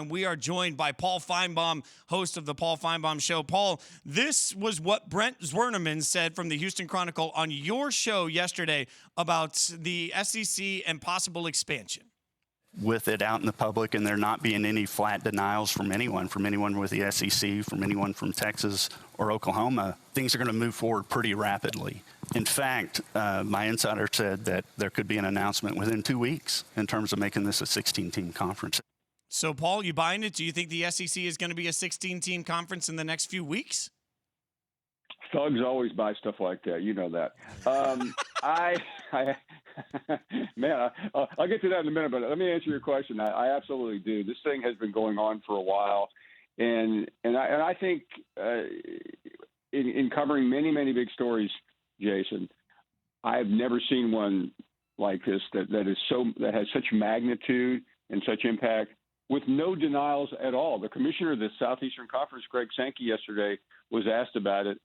And we are joined by Paul Finebaum, host of the Paul Finebaum Show. Paul, this was what Brent Zwerneman said from the Houston Chronicle on your show yesterday about the SEC and possible expansion. With it out in the public and there not being any flat denials from anyone with the SEC, from anyone from Texas or Oklahoma, things are going to move forward pretty rapidly. In fact, my insider said that there could be an announcement within 2 weeks in terms of making this a 16-team conference. So, Paul, you buying it? Do you think the SEC is going to be a 16-team conference in the next few weeks? Thugs always buy stuff like that. You know that. Man, I'll get to that in a minute, but let me answer your question. I absolutely do. This thing has been going on for a while, and I think in covering many big stories, Jason, I've never seen one like this that has such magnitude and such impact with no denials at all. The commissioner of the Southeastern Conference, Greg Sankey, yesterday was asked about it.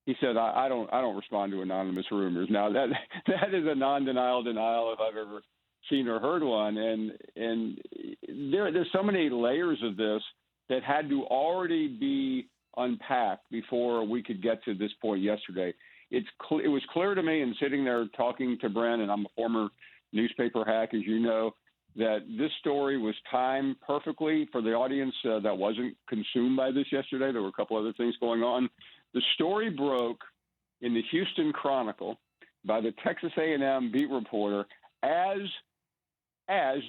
He said, I don't respond to anonymous rumors. Now, that is a non-denial denial if I've ever seen or heard one. And there's so many layers of this that had to already be unpacked before we could get to this point yesterday. It was clear to me in sitting there talking to Brent, and I'm a former newspaper hack, as you know, that this story was timed perfectly for the audience that wasn't consumed by this yesterday. There were a couple other things going on. The story broke in the Houston Chronicle by the Texas A&M beat reporter as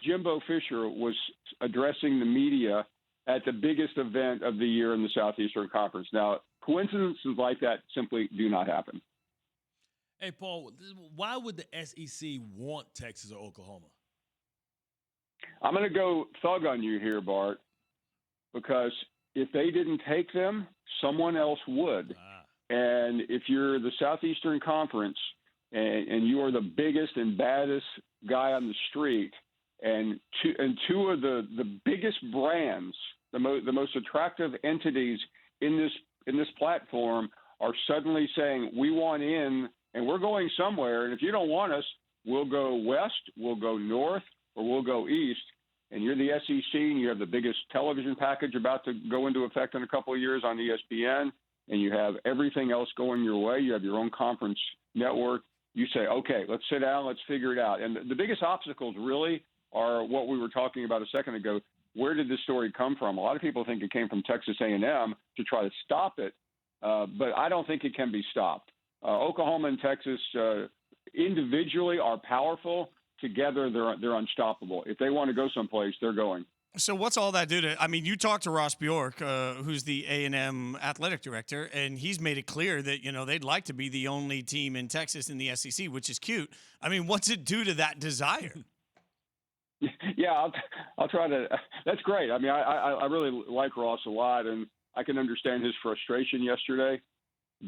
Jimbo Fisher was addressing the media at the biggest event of the year in the Southeastern Conference. Now, coincidences like that simply do not happen. Hey, Paul, why would the SEC want Texas or Oklahoma? I'm going to go thug on you here, Bart, because if they didn't take them, someone else would. And if you're the Southeastern Conference and you are the biggest and baddest guy on the street, and two of the biggest brands, the most attractive entities in this platform are suddenly saying, we want in and we're going somewhere, and if you don't want us, we'll go west, we'll go north, or we'll go east. And you're the SEC, and you have the biggest television package about to go into effect in a couple of years on ESPN, and you have everything else going your way. You have your own conference network. You say, okay, let's sit down, let's figure it out. And the biggest obstacles really are what we were talking about a second ago. Where did this story come from? A lot of people think it came from Texas A&M to try to stop it, but I don't think it can be stopped. Oklahoma and Texas individually are powerful. Together, they're unstoppable. If they want to go someplace, they're going. So what's all that do to – I mean, you talked to Ross Bjork, who's the A&M athletic director, and he's made it clear that, they'd like to be the only team in Texas in the SEC, which is cute. I mean, what's it do to that desire? Yeah, I'll try to – that's great. I mean, I really like Ross a lot, and I can understand his frustration yesterday.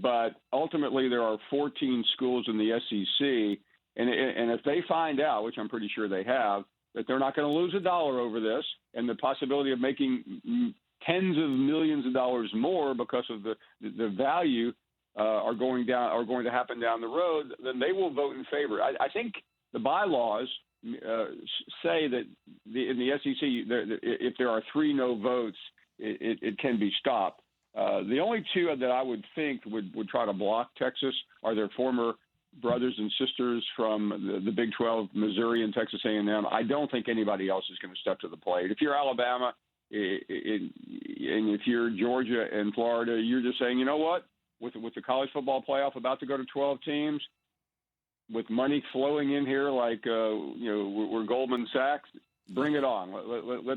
But ultimately, there are 14 schools in the SEC, and if they find out, which I'm pretty sure they have, that they're not going to lose a dollar over this, and the possibility of making tens of millions of dollars more because of the value are going to happen down the road, then they will vote in favor. I think the bylaws say that in the SEC, if there are 3 no votes, it can be stopped. The only two that I would think would try to block Texas are their former brothers and sisters from the Big 12, Missouri and Texas A&M. I don't think anybody else is going to step to the plate. If you're Alabama and if you're Georgia and Florida, you're just saying, you know what, with the college football playoff about to go to 12 teams, with money flowing in here like we're Goldman Sachs, bring it on.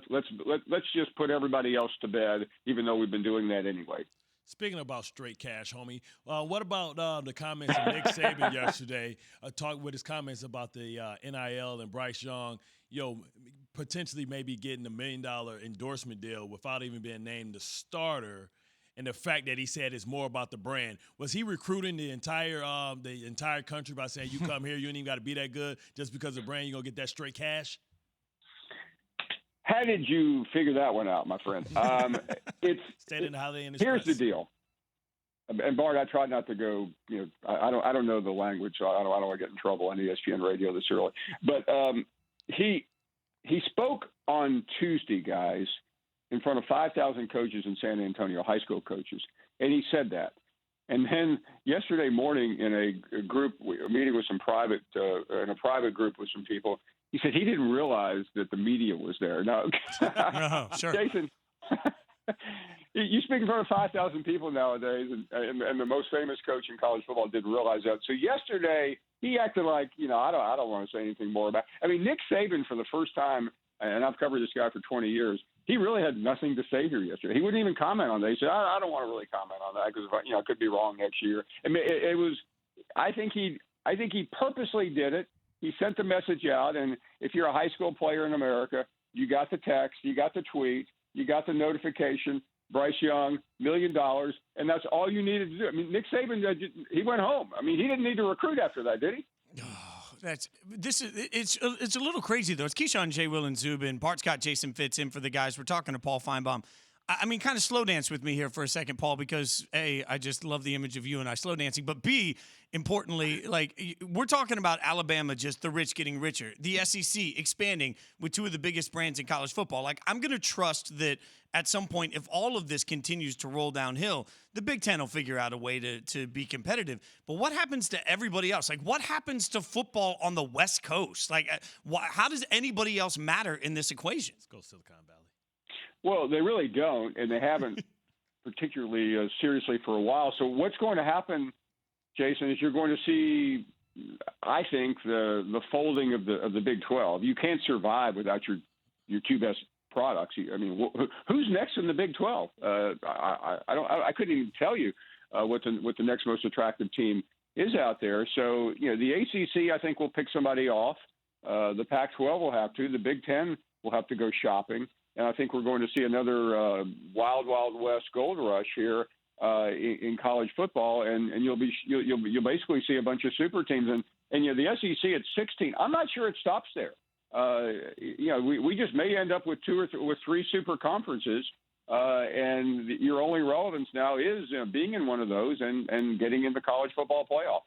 Let's just put everybody else to bed, even though we've been doing that anyway. Speaking about straight cash, homie, what about the comments of Nick Saban yesterday, with his comments about the NIL and Bryce Young, potentially maybe getting $1 million endorsement deal without even being named the starter, and the fact that he said it's more about the brand. Was he recruiting the entire country by saying, you come here, you ain't even got to be that good, just because of the brand, you're going to get that straight cash? How did you figure that one out, my friend? Here's the deal. And Bart, I try not to go. I don't know the language, so I don't want to get in trouble on ESPN radio this early. But he spoke on Tuesday, guys, in front of 5,000 coaches in San Antonio, high school coaches. And he said that. And then yesterday morning in a group, a meeting with some in a private group with some people, he said he didn't realize that the media was there. No, Sure. Jason, you speak in front of 5,000 people nowadays, and the most famous coach in college football didn't realize that. So yesterday he acted like, I don't want to say anything more about it. I mean, Nick Saban for the first time, and I've covered this guy for 20 years, he really had nothing to say here yesterday. He wouldn't even comment on that. He said, I don't want to really comment on that because I could be wrong next year. I mean, it was. I think he purposely did it. He sent the message out, and if you're a high school player in America, you got the text, you got the tweet, you got the notification. Bryce Young, $1 million, and that's all you needed to do. I mean, Nick Saban, he went home. I mean, he didn't need to recruit after that, did he? It's a little crazy though. It's Keyshawn, J. Will, and Zubin. Bart Scott, Jason Fitz in for the guys. We're talking to Paul Finebaum. I mean, kind of slow dance with me here for a second, Paul, because A, I just love the image of you and I slow dancing, but B, importantly, like we're talking about Alabama, just the rich getting richer, the SEC expanding with two of the biggest brands in college football. Like I'm going to trust that at some point, if all of this continues to roll downhill, the Big Ten will figure out a way to be competitive. But what happens to everybody else? Like what happens to football on the West Coast? Like how does anybody else matter in this equation? Let's go Silicon Valley. Well, they really don't, and they haven't particularly seriously for a while. So what's going to happen, Jason, is you're going to see, I think, the folding of the Big 12. You can't survive without your two best products. I mean, who's next in the Big 12? I couldn't even tell you what the next most attractive team is out there. So the ACC, I think, will pick somebody off. The Pac-12 will have to. The Big 10 will have to go shopping. And I think we're going to see another wild west gold rush here in college football, and you'll basically see a bunch of super teams, and the SEC at 16. I'm not sure it stops there. We just may end up with with three super conferences, and your only relevance now is being in one of those and getting in the college football playoff.